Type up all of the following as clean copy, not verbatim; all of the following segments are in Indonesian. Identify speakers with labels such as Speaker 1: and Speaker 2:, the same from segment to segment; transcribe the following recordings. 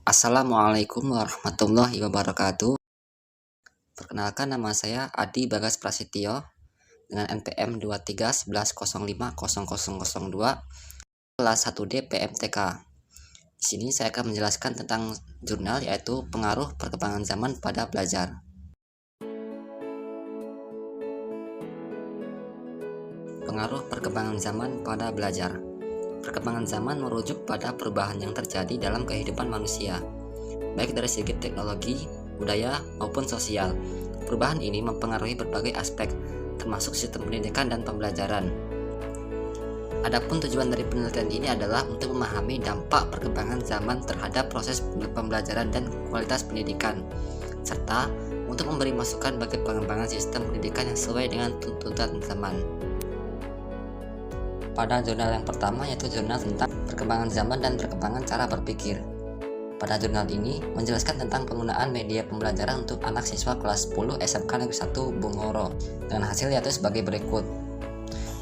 Speaker 1: Assalamualaikum warahmatullahi wabarakatuh. Perkenalkan, nama saya Adi Bagas Prasetyo dengan NPM 2311050002 kelas 1D PMTK. Di sini saya akan menjelaskan tentang jurnal, yaitu pengaruh perkembangan zaman pada belajar. Pengaruh perkembangan zaman pada belajar. Perkembangan zaman merujuk pada perubahan yang terjadi dalam kehidupan manusia, baik dari segi teknologi, budaya, maupun sosial. Perubahan ini mempengaruhi berbagai aspek, termasuk sistem pendidikan dan pembelajaran. Adapun tujuan dari penelitian ini adalah untuk memahami dampak perkembangan zaman terhadap proses pembelajaran dan kualitas pendidikan, serta untuk memberi masukan bagi pengembangan sistem pendidikan yang sesuai dengan tuntutan zaman. Pada jurnal yang pertama, yaitu jurnal tentang perkembangan zaman dan perkembangan cara berpikir. Pada jurnal ini menjelaskan tentang penggunaan media pembelajaran untuk anak siswa kelas 10 SMK Negeri 1 Bungoro dengan hasil yaitu sebagai berikut.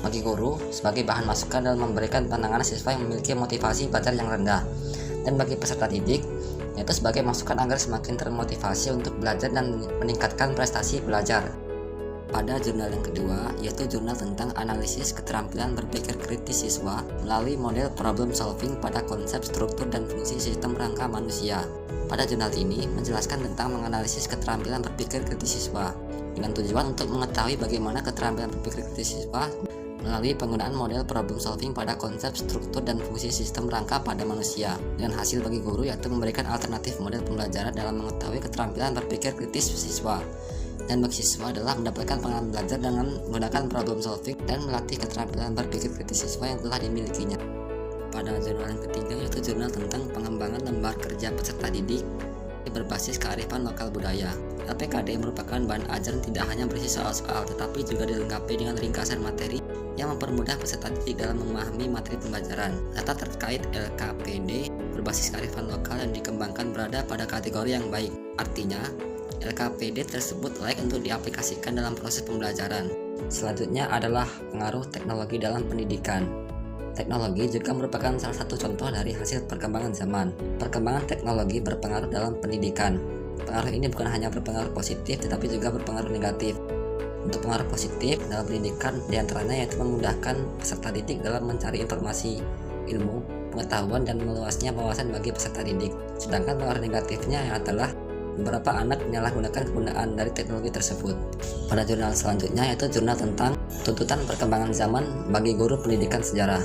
Speaker 1: Bagi guru, sebagai bahan masukan dalam memberikan penanganan siswa yang memiliki motivasi belajar yang rendah, dan bagi peserta didik, yaitu sebagai masukan agar semakin termotivasi untuk belajar dan meningkatkan prestasi belajar. Pada jurnal yang kedua, yaitu jurnal tentang analisis keterampilan berpikir kritis siswa melalui model problem solving pada konsep struktur dan fungsi sistem rangka manusia. Pada jurnal ini menjelaskan tentang menganalisis keterampilan berpikir kritis siswa dengan tujuan untuk mengetahui bagaimana keterampilan berpikir kritis siswa melalui penggunaan model problem solving pada konsep struktur dan fungsi sistem rangka pada manusia. Dengan hasil bagi guru yaitu memberikan alternatif model pembelajaran dalam mengetahui keterampilan berpikir kritis siswa. Dan bagi siswa adalah mendapatkan pengalaman belajar dengan menggunakan problem solving dan melatih keterampilan berpikir kritis siswa yang telah dimilikinya. Pada jurnal yang ketiga, yaitu jurnal tentang pengembangan lembar kerja peserta didik berbasis kearifan lokal budaya. LPKD merupakan bahan ajaran tidak hanya berisi soal-soal, tetapi juga dilengkapi dengan ringkasan materi yang mempermudah peserta didik dalam memahami materi pembelajaran. Data terkait LKPD berbasis kearifan lokal yang dikembangkan berada pada kategori yang baik. Artinya, LKPD tersebut layak untuk diaplikasikan dalam proses pembelajaran. Selanjutnya adalah pengaruh teknologi dalam pendidikan. Teknologi juga merupakan salah satu contoh dari hasil perkembangan zaman. Perkembangan teknologi berpengaruh dalam pendidikan. Pengaruh ini bukan hanya berpengaruh positif, tetapi juga berpengaruh negatif. Untuk pengaruh positif dalam pendidikan diantaranya yaitu memudahkan peserta didik dalam mencari informasi, ilmu, pengetahuan, dan meluasnya wawasan bagi peserta didik. Sedangkan pengaruh negatifnya adalah beberapa anak menyalahgunakan kegunaan dari teknologi tersebut. Pada jurnal selanjutnya yaitu jurnal tentang tuntutan perkembangan zaman bagi guru pendidikan sejarah.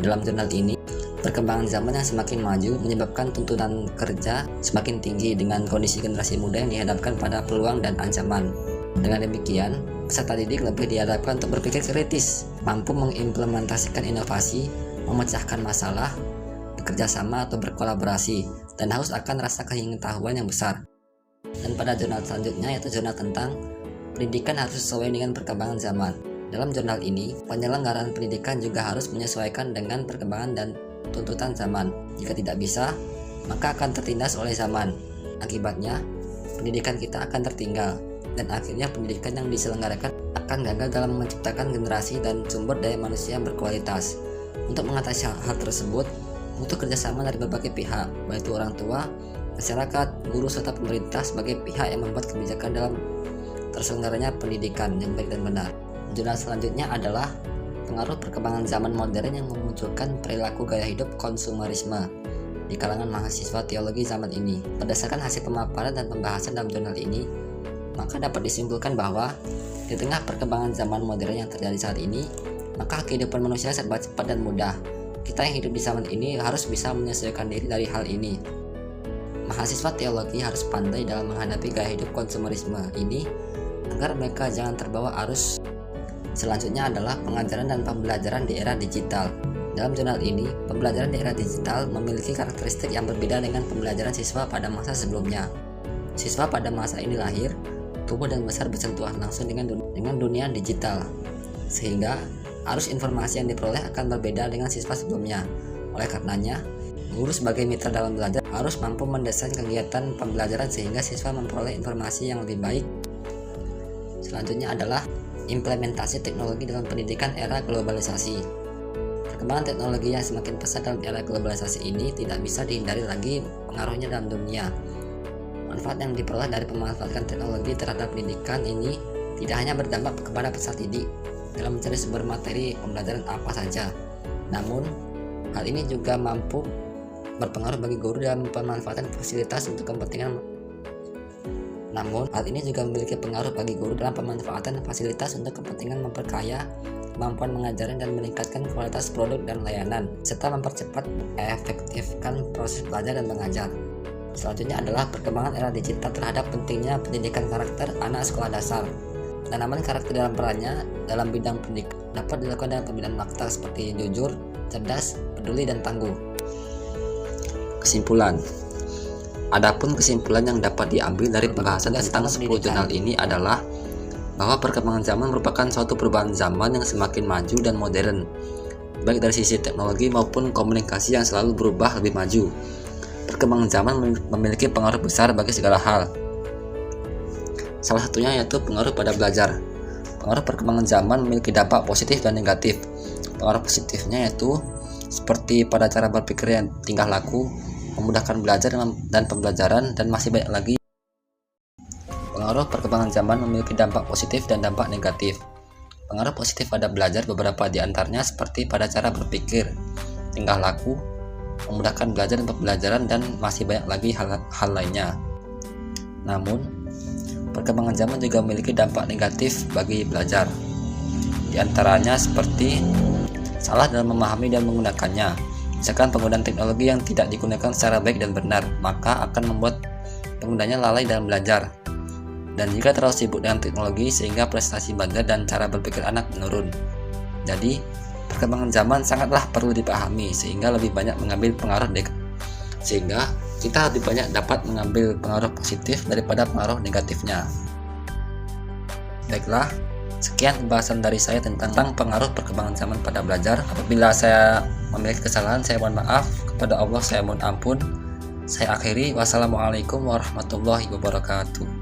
Speaker 1: Dalam jurnal ini, perkembangan zaman yang semakin maju menyebabkan tuntutan kerja semakin tinggi dengan kondisi generasi muda yang dihadapkan pada peluang dan ancaman. Dengan demikian, peserta didik lebih dihadapkan untuk berpikir kritis, mampu mengimplementasikan inovasi, memecahkan masalah, bekerja sama atau berkolaborasi, dan haus akan rasa keingintahuan yang besar. Dan pada jurnal selanjutnya yaitu jurnal tentang pendidikan harus sesuai dengan perkembangan zaman. Dalam jurnal ini, penyelenggaraan pendidikan juga harus menyesuaikan dengan perkembangan dan tuntutan zaman. Jika tidak bisa, maka akan tertindas oleh zaman. Akibatnya, pendidikan kita akan tertinggal, dan akhirnya pendidikan yang diselenggarakan akan gagal dalam menciptakan generasi dan sumber daya manusia yang berkualitas. Untuk mengatasi hal tersebut, butuh kerjasama dari berbagai pihak, baik itu orang tua, masyarakat, guru, serta pemerintah sebagai pihak yang membuat kebijakan dalam terselenggaranya pendidikan yang baik dan benar. Jurnal selanjutnya adalah pengaruh perkembangan zaman modern yang memunculkan perilaku gaya hidup konsumerisme di kalangan mahasiswa teologi zaman ini. Berdasarkan hasil pemaparan dan pembahasan dalam jurnal ini, maka dapat disimpulkan bahwa di tengah perkembangan zaman modern yang terjadi saat ini, maka kehidupan manusia serba cepat dan mudah. Kita yang hidup di zaman ini harus bisa menyesuaikan diri dari hal ini. Mahasiswa teologi harus pandai dalam menghadapi gaya hidup konsumerisme ini agar mereka jangan terbawa arus. Selanjutnya adalah pengajaran dan pembelajaran di era digital. Dalam jurnal ini, pembelajaran di era digital memiliki karakteristik yang berbeda dengan pembelajaran siswa pada masa sebelumnya. Siswa pada masa ini lahir, tumbuh dan besar bersentuhan langsung dengan dunia digital, sehingga arus informasi yang diperoleh akan berbeda dengan siswa sebelumnya. Oleh karenanya, guru sebagai mitra dalam belajar harus mampu mendesain kegiatan pembelajaran sehingga siswa memperoleh informasi yang lebih baik. Selanjutnya adalah implementasi teknologi dalam pendidikan era globalisasi. Perkembangan teknologi yang semakin pesat dalam era globalisasi ini tidak bisa dihindari lagi pengaruhnya dalam dunia. Manfaat yang diperoleh dari pemanfaatan teknologi terhadap pendidikan ini tidak hanya berdampak kepada peserta didik dalam mencari sumber materi pembelajaran apa saja, namun hal ini juga mampu berpengaruh bagi guru dalam pemanfaatan fasilitas untuk kepentingan. Namun, hal ini juga memiliki pengaruh bagi guru dalam pemanfaatan fasilitas untuk kepentingan memperkaya kemampuan mengajar dan meningkatkan kualitas produk dan layanan, serta mempercepat efektifkan proses belajar dan mengajar. Selanjutnya adalah perkembangan era digital terhadap pentingnya pendidikan karakter anak sekolah dasar. Penanaman karakter dalam perannya dalam bidang pendidikan dapat dilakukan dengan pembinaan makta seperti jujur, cerdas, peduli, dan tangguh. Kesimpulan. Adapun kesimpulan yang dapat diambil dari pembahasan tentang 10 jurnal ini adalah bahwa perkembangan zaman merupakan suatu perubahan zaman yang semakin maju dan modern, baik dari sisi teknologi maupun komunikasi yang selalu berubah lebih maju. Perkembangan zaman memiliki pengaruh besar bagi segala hal. Salah satunya yaitu pengaruh pada belajar. Pengaruh perkembangan zaman memiliki dampak positif dan negatif. Pengaruh positifnya yaitu seperti pada cara berpikir yang tingkah laku, memudahkan belajar dan pembelajaran, dan masih banyak lagi. Pengaruh perkembangan zaman memiliki dampak positif dan dampak negatif. Pengaruh positif pada belajar beberapa di antaranya seperti pada cara berpikir, tingkah laku, memudahkan belajar dan pembelajaran, dan masih banyak lagi hal lainnya. Namun, perkembangan zaman juga memiliki dampak negatif bagi belajar. Di antaranya seperti salah dalam memahami dan menggunakannya. Misalkan penggunaan teknologi yang tidak digunakan secara baik dan benar, maka akan membuat penggunanya lalai dalam belajar. Dan jika terlalu sibuk dengan teknologi sehingga prestasi belajar dan cara berpikir anak menurun. Jadi, perkembangan zaman sangatlah perlu dipahami sehingga lebih banyak mengambil pengaruh sehingga kita lebih banyak dapat mengambil pengaruh positif daripada pengaruh negatifnya. Baiklah, sekian pembahasan dari saya tentang pengaruh perkembangan zaman pada belajar. Apabila saya memiliki kesalahan, saya mohon maaf. Kepada Allah saya mohon ampun. Saya akhiri. Wassalamualaikum warahmatullahi wabarakatuh.